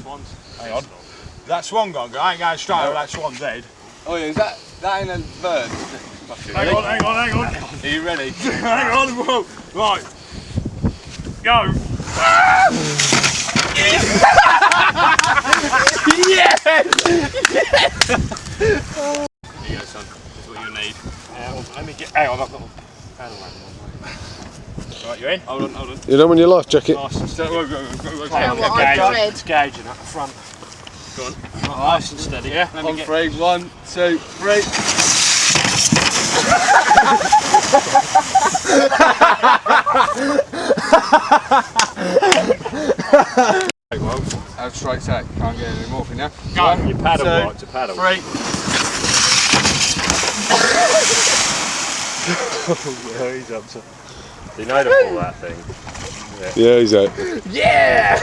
swans. Hang on. That swan gone? I ain't going straight over that swan's head. Oh yeah, is that ain't a bird? Hang on. Are you ready? Hang on, whoa. Right. Go. Yes! Here you go, son. That's what you need. Let me get. Hang on, I've got my paddle lamp on. Right, you in? Hold on. You done with your life jacket? Nice and steady. Go. You know what I dread? It's gauging at the front. Go on. Nice and steady. Yeah. Let me On get. 3, 1, 2, 3. Out straight set. Can't get any more for you now. Go. Your paddle 2, right to paddle. 3. Yeah, he's up to. You know to pull that thing. Yeah, he's out. Yeah!